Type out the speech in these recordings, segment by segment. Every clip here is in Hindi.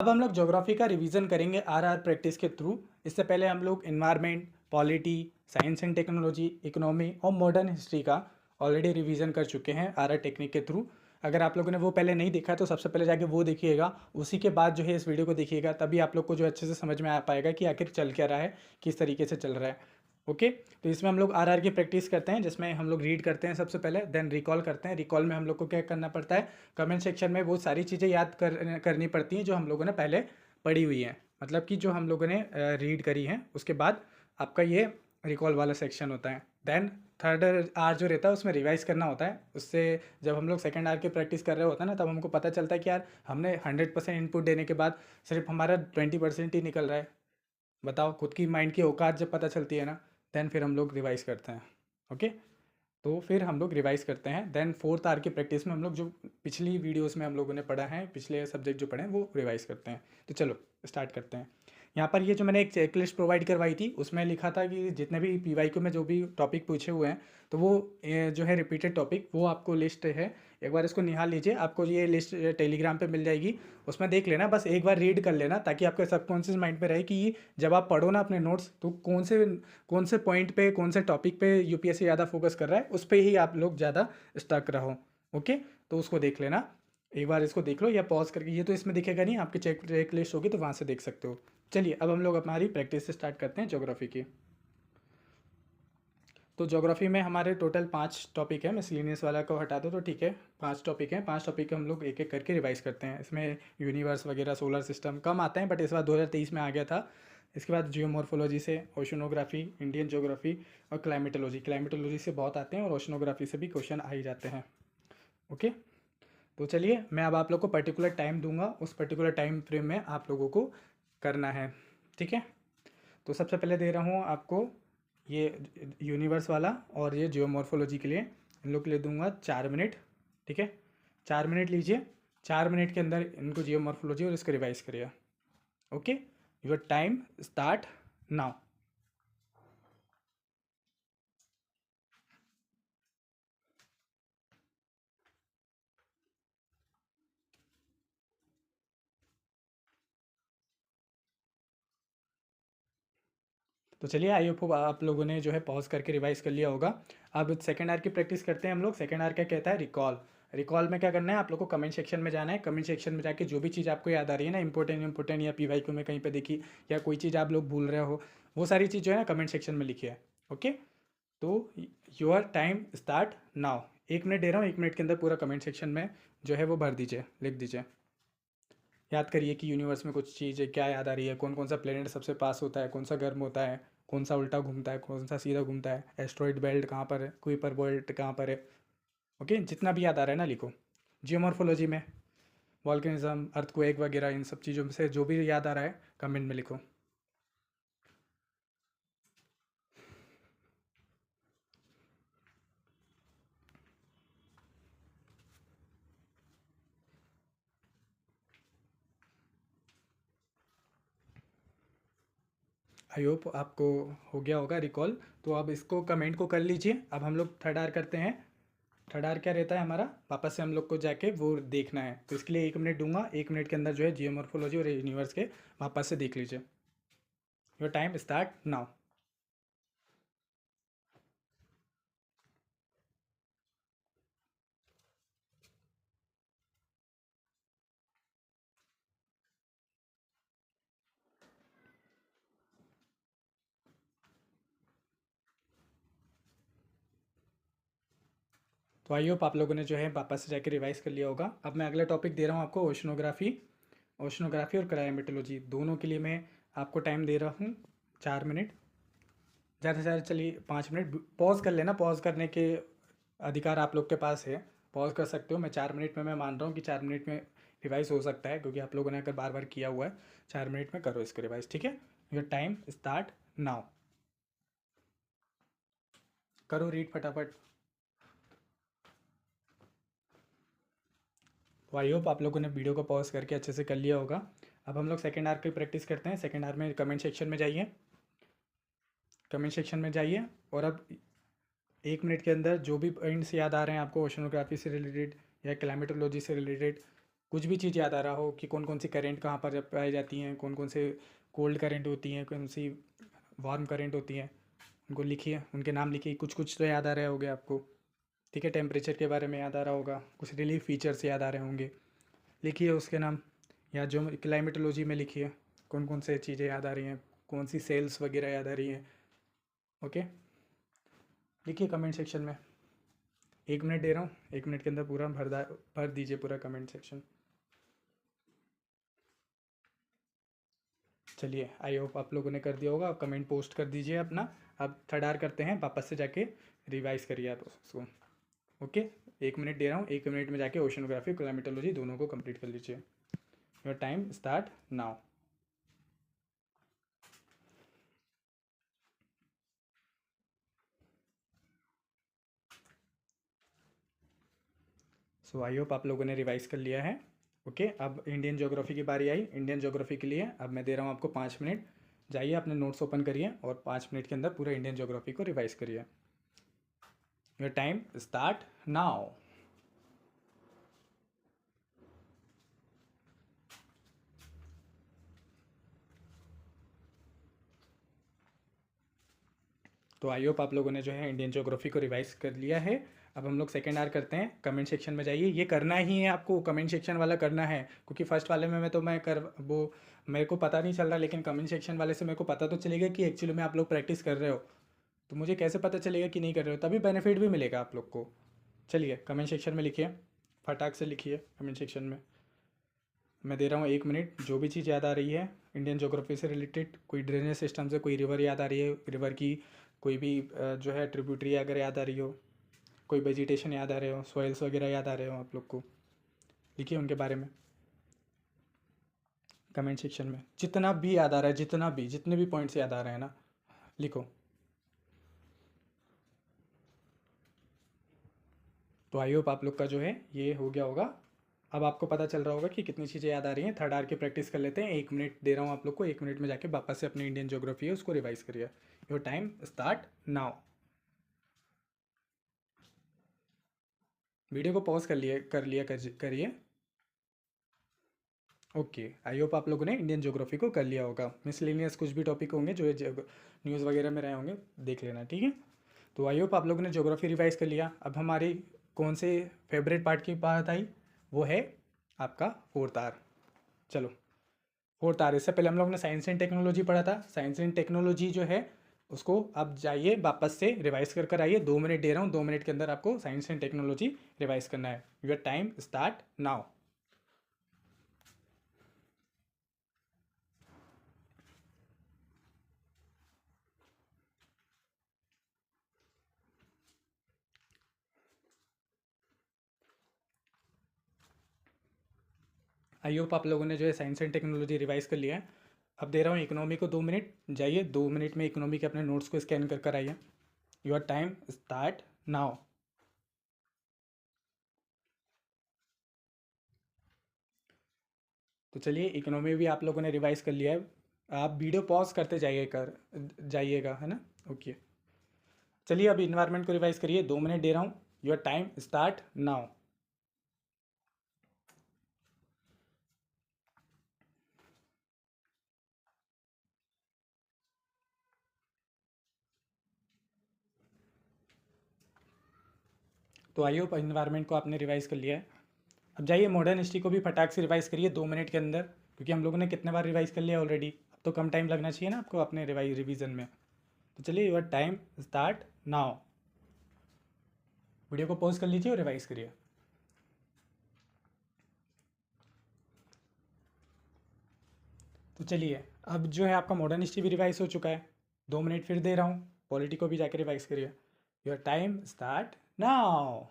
अब हम लोग ज्योग्राफी का रिवीजन करेंगे आर प्रैक्टिस के थ्रू। इससे पहले हम लोग environment, polity, science and technology, economy और मॉडर्न हिस्ट्री का ऑलरेडी रिवीजन कर चुके हैं आर टेक्निक के थ्रू। अगर आप लोगों ने वो पहले नहीं देखा तो सबसे पहले जाके वो देखिएगा, उसी के बाद जो है इस वीडियो को देखिएगा, तभी आप लोग को जो अच्छे से समझ में आ पाएगा कि आखिर चल क्या रहा है, किस तरीके से चल रहा है। ओके, तो इसमें हम लोग आर की प्रैक्टिस करते हैं, जिसमें हम लोग रीड करते हैं सबसे पहले, देन रिकॉल करते हैं। रिकॉल में हम लोग को क्या करना पड़ता है, कमेंट सेक्शन में वो सारी चीज़ें याद करनी पड़ती हैं जो हम लोगों ने पहले पढ़ी हुई हैं, मतलब कि जो हम लोगों ने रीड करी हैं। उसके बाद आपका ये रिकॉल वाला सेक्शन होता है। देन थर्ड आर जो रहता है उसमें रिवाइज करना होता है। उससे जब हम लोग सेकंड आर की प्रैक्टिस कर रहे होते हैं ना, तब हमको पता चलता है कि यार हमने 100% इनपुट देने के बाद सिर्फ हमारा 20% ही निकल रहा है। बताओ, खुद की माइंड की औकात जब पता चलती है ना, देन फिर हम लोग रिवाइज करते हैं। ओके, तो फिर हम लोग रिवाइज करते हैं। देन फोर्थ आर की प्रैक्टिस में हम लोग जो पिछली वीडियोस में हम लोगों ने पढ़ा है, पिछले सब्जेक्ट जो पढ़े हैं वो रिवाइज करते हैं। तो चलो स्टार्ट करते हैं। यहाँ पर ये जो मैंने एक चेकलिस्ट प्रोवाइड करवाई थी, उसमें लिखा था कि जितने भी पीवाईक्यू में जो भी टॉपिक पूछे हुए हैं, तो वो जो है रिपीटेड टॉपिक, वो आपको लिस्ट है, एक बार इसको निहाल लीजिए। आपको ये लिस्ट टेलीग्राम पे मिल जाएगी, उसमें देख लेना, बस एक बार रीड कर लेना, ताकि आपके सबकॉन्शियस माइंड पे रहे कि जब आप पढ़ो ना अपने नोट्स, तो कौन से पॉइंट पे, कौन से टॉपिक पे यूपीएससी ज़्यादा फोकस कर रहा है, उस पर ही आप लोग ज़्यादा स्टक रहो। ओके, तो उसको देख लेना, एक बार इसको देख लो या पॉज करके। ये तो इसमें दिखेगा नहीं, आपकी चेक लिस्ट होगी तो वहाँ से देख सकते हो। चलिए अब हम लोग हमारी प्रैक्टिस से स्टार्ट करते हैं ज्योग्राफी की। तो ज्योग्राफी में हमारे टोटल 5 टॉपिक है। मिसलिनियस वाला को हटा दो तो ठीक है, 5 टॉपिक हैं। 5 टॉपिक हम लोग एक एक करके रिवाइज करते हैं। इसमें यूनिवर्स वगैरह, सोलर सिस्टम कम आते हैं, बट इस बार 2023 में आ गया था। इसके बाद जियोमॉर्फोलॉजी से, ओशनोग्राफी, इंडियन ज्योग्राफी और क्लाइमेटोलॉजी। क्लाइमेटोलॉजी से बहुत आते हैं और ओशनोग्राफी से भी क्वेश्चन आ ही जाते हैं। ओके, तो चलिए मैं अब आप लोग को पर्टिकुलर टाइम दूंगा, उस पर्टिकुलर टाइम फ्रेम में आप लोगों को करना है। ठीक है, तो सबसे पहले दे रहा हूँ आपको ये यूनिवर्स वाला, और ये जियोमॉर्फोलॉजी के लिए इन लोग के लिए दूंगा 4 मिनट। ठीक है, 4 मिनट लीजिए। 4 मिनट के अंदर इनको जियोमॉर्फोलॉजी और इसको रिवाइज करिए। Okay, your time start now. तो चलिए, आई होप आप लोगों ने जो है पॉज करके रिवाइज कर लिया होगा। अब सेकंड आर की प्रैक्टिस करते हैं हम लोग। सेकंड आर क्या कहता है, रिकॉल। रिकॉल में क्या करना है, आप लोग को कमेंट सेक्शन में जाना है। कमेंट सेक्शन में जाके जो भी चीज़ आपको याद आ रही है ना, इंपॉर्टेंट या पीवाईक्यू में कहीं पे देखी, या कोई चीज़ आप लोग भूल रहे हो, वो सारी चीज़ जो है ना कमेंट सेक्शन में लिखी है। ओके, तो your time start now. 1 minute दे रहा हूँ, 1 मिनट के अंदर पूरा कमेंट सेक्शन में जो है वो भर दीजिए, लिख दीजिए। याद करिए कि यूनिवर्स में कुछ चीज़ें क्या याद आ रही है, कौन कौन सा प्लेनेट सबसे पास होता है, कौन सा गर्म होता है, कौन सा उल्टा घूमता है, कौन सा सीधा घूमता है, एस्ट्रॉइड बेल्ट कहाँ पर है, कुइपर बेल्ट कहाँ पर है। ओके, जितना भी याद आ रहा है ना लिखो। जियोमॉर्फोलॉजी में वॉल्केनिज्म, अर्थक्वेक वगैरह, इन सब चीज़ों में से जो भी याद आ रहा है कमेंट में लिखो। आई होप आपको हो गया होगा रिकॉल। तो अब इसको कमेंट को कर लीजिए। अब हम लोग थर्ड आर करते हैं। थर्ड आर क्या रहता है हमारा, वापस से हम लोग को जाके वो देखना है। तो इसके लिए 1 मिनट दूंगा, 1 मिनट के अंदर जो है जियोमॉर्फोलॉजी और यूनिवर्स के वापस से देख लीजिए। Your time start now. तो आई होप आप लोगों ने जो है वापस से जाके रिवाइज कर लिया होगा। अब मैं अगला टॉपिक दे रहा हूँ आपको, ओशनोग्राफी। ओशनोग्राफी और क्लाइमेटोलॉजी दोनों के लिए मैं आपको टाइम दे रहा हूँ 4 मिनट। ज़्यादा से ज़्यादा चलिए 5 मिनट। पॉज कर लेना, पॉज करने के अधिकार आप लोग के पास है, पॉज कर सकते हो। मैं 4 मिनट में मैं मान रहा हूँ कि 4 मिनट में रिवाइज हो सकता है, क्योंकि आप लोगों ने अगर बार बार किया हुआ है। 4 मिनट में करो इसको रिवाइज। ठीक है, योर टाइम स्टार्ट नाउ। करो रीड फटाफट। तो आई होप आप लोगों ने वीडियो को पॉज करके अच्छे से कर लिया होगा। अब हम लोग सेकेंड आर की प्रैक्टिस करते हैं। सेकेंड आर में कमेंट सेक्शन में जाइए, कमेंट सेक्शन में जाइए, और अब 1 मिनट के अंदर जो भी पॉइंट्स याद आ रहे हैं आपको ओशनोग्राफी से रिलेटेड या क्लाइमेटोलॉजी से रिलेटेड, कुछ भी चीज़ याद आ रहा हो कि कौन कौन सी करंट कहाँ पर पाई जाती हैं, कौन कौन से कोल्ड करंट होती हैं, कौन सी वार्म करंट होती हैं, उनको लिखिए, उनके नाम लिखिए। कुछ कुछ तो याद आ रहे होंगे आपको, ठीक है। टेम्परेचर के बारे में याद आ रहा होगा, कुछ रिलीफ फीचर्स याद आ रहे होंगे, लिखिए उसके नाम। या जो क्लाइमेटोलॉजी में लिखिए कौन कौन से चीज़ें याद आ रही हैं, कौन सी सेल्स वगैरह याद आ रही हैं। ओके, लिखिए कमेंट सेक्शन में। 1 मिनट दे रहा हूँ, 1 मिनट के अंदर पूरा भर दीजिए पूरा कमेंट सेक्शन। चलिए, आई होप आप लोगों ने कर दिया होगा। कमेंट पोस्ट कर दीजिए अपना। अब थर्ड आर करते हैं, वापस से जाके रिवाइज करिए आप उसको। ओके, 1 मिनट दे रहा हूँ, 1 मिनट में जाके ओशनोग्राफी क्लाइमेटोलॉजी दोनों को कंप्लीट कर लीजिए। Your time start now. So I hope आप लोगों ने रिवाइज कर लिया है। ओके, अब इंडियन ज्योग्राफी की बारी आई। इंडियन ज्योग्राफी के लिए अब मैं दे रहा हूँ आपको 5 मिनट। जाइए अपने नोट्स ओपन करिए और 5 मिनट के अंदर पूरा इंडियन ज्योग्राफी को रिवाइज करिए। Your time start now. तो आई होप आप लोगों ने जो है इंडियन ज्योग्राफी को रिवाइज कर लिया है। अब हम लोग सेकेंड आर करते हैं। कमेंट सेक्शन में जाइए, ये करना ही है आपको, कमेंट सेक्शन वाला करना है, क्योंकि फर्स्ट वाले में मैं कर वो मेरे को पता नहीं चल रहा, लेकिन कमेंट सेक्शन वाले से मेरे को पता तो चलेगा कि एक्चुअली में आप लोग प्रैक्टिस कर रहे हो। तो मुझे कैसे पता चलेगा कि नहीं कर रहे हो, तभी बेनिफिट भी मिलेगा आप लोग को। चलिए कमेंट सेक्शन में लिखिए, फटाक से लिखिए कमेंट सेक्शन में। मैं दे रहा हूँ 1 मिनट। जो भी चीज़ याद आ रही है इंडियन ज्योग्राफी से रिलेटेड, कोई ड्रेनेज सिस्टम से कोई रिवर याद आ रही है, रिवर की कोई भी जो है ट्रिब्यूटरी अगर याद आ रही हो, कोई वेजिटेशन याद आ रहे हो, सॉइल्स वगैरह याद आ रहे हो, आप लोग को लिखिए उनके बारे में कमेंट सेक्शन में। जितना भी याद आ रहा है, जितने भी पॉइंट्स याद आ रहे हैं ना, लिखो। तो आई होप आप लोग का जो है ये हो गया होगा। अब आपको पता चल रहा होगा कि कितनी चीज़ें याद आ रही हैं। थर्ड आर की प्रैक्टिस कर लेते हैं। 1 मिनट दे रहा हूँ आप लोग को, 1 मिनट में जाके वापस से अपनी इंडियन ज्योग्राफी है उसको रिवाइज करिए। Your time start now. Video को पॉज करिए। ओके, आई होप आप लोगों ने इंडियन ज्योग्राफी को कर लिया होगा। मिसलेनियस कुछ भी टॉपिक होंगे जो न्यूज़ वगैरह में रहे होंगे, देख लेना, ठीक है। तो आई होप आप लोगों ने ज्योग्राफी रिवाइज कर लिया। अब हमारी कौन से फेवरेट पार्ट की बात आई, वो है आपका फोर्थ आर। चलो, फोर्थ आर। इससे पहले हम लोग ने साइंस एंड टेक्नोलॉजी पढ़ा था। साइंस एंड टेक्नोलॉजी जो है उसको अब जाइए वापस से रिवाइज कर आइए। 2 मिनट दे रहा हूँ, 2 मिनट के अंदर आपको साइंस एंड टेक्नोलॉजी रिवाइज करना है। Your time start now. I hope आप लोगों ने जो है साइंस एंड टेक्नोलॉजी रिवाइज कर लिया है। अब दे रहा हूँ इकोनॉमी को 2 मिनट। जाइए 2 मिनट में इकोनॉमी के अपने नोट्स को स्कैन कर आइए। Your time start now. तो चलिए, इकोनॉमी भी आप लोगों ने रिवाइज कर लिया है। आप वीडियो पॉज करते जाइएगा, है ना। ओके, चलिए अब इन्वायरमेंट को रिवाइज करिए। 2 मिनट दे रहा हूँ। Your time start now. तो आई होप इन्वायरमेंट को आपने रिवाइज कर लिया है। अब जाइए मॉडर्न हिस्ट्री को भी फटाक से रिवाइज करिए 2 मिनट के अंदर, क्योंकि हम लोगों ने कितने बार रिवाइज कर लिया ऑलरेडी। अब तो कम टाइम लगना चाहिए ना आपको अपने रिवीजन में। तो चलिए, your time start now. Video को पॉज कर लीजिए और रिवाइज करिए। तो चलिए, अब जो है आपका मॉडर्न हिस्ट्री भी रिवाइज हो चुका है। 2 मिनट फिर दे रहा हूँ, पॉलिटी को भी जाकर रिवाइज करिए। Your time start now.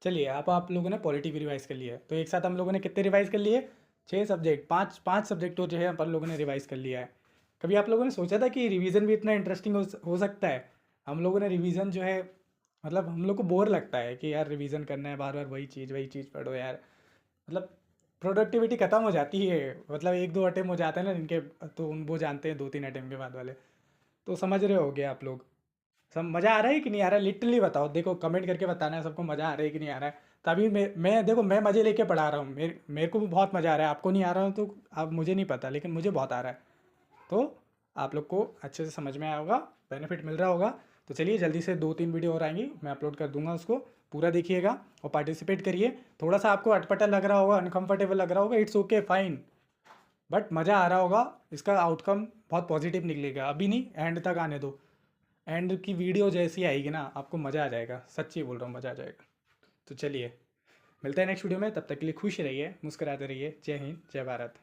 चलिए, आप लोगों ने पॉलिटी भी रिवाइज कर लिया है। तो एक साथ हम लोगों ने कितने रिवाइज कर लिए? 6 सब्जेक्ट, पाँच सब्जेक्टों जो है अपन लोगों ने रिवाइज कर लिया है। कभी आप लोगों ने सोचा था कि रिवीजन भी इतना इंटरेस्टिंग हो सकता है? हम लोगों ने रिवीजन जो है, मतलब हम लोग को बोर लगता है कि यार रिवीजन करना है, बार बार वही चीज़ पढ़ो यार। मतलब प्रोडक्टिविटी ख़त्म हो जाती है। मतलब 1-2 अटेम्प्ट हो जाते हैं ना इनके, तो वो जानते हैं 2-3 अटेम्प्ट के बाद वाले। तो समझ रहे होगे आप लोग। सब मज़ा आ रहा है कि नहीं आ रहा है, लिटरली बताओ। देखो कमेंट करके बताना है सबको मज़ा आ रहा है कि नहीं आ रहा है। तभी मैं देखो मैं मज़े लेके पढ़ा रहा हूँ, मेरे को भी बहुत मज़ा आ रहा है। आपको नहीं आ रहा हो तो अब मुझे नहीं पता, लेकिन मुझे बहुत आ रहा है। तो आप लोग को अच्छे से समझ में आया होगा, बेनिफिट मिल रहा होगा। तो चलिए जल्दी से 2-3 वीडियो और आएंगी, मैं अपलोड कर दूंगा, उसको पूरा देखिएगा और पार्टिसिपेट करिए। थोड़ा सा आपको अटपटा लग रहा होगा, अनकंफर्टेबल लग रहा होगा, इट्स ओके फाइन, बट मज़ा आ रहा होगा। इसका आउटकम बहुत पॉजिटिव निकलेगा। अभी नहीं, एंड तक आने दो। एंड की वीडियो जैसी आएगी ना, आपको मज़ा आ जाएगा, सच्ची बोल रहा हूँ, मज़ा आ जाएगा। तो चलिए मिलते हैं नेक्स्ट वीडियो में, तब तक के लिए खुश रहिए, मुस्कुराते रहिए। जय हिंद, जय भारत।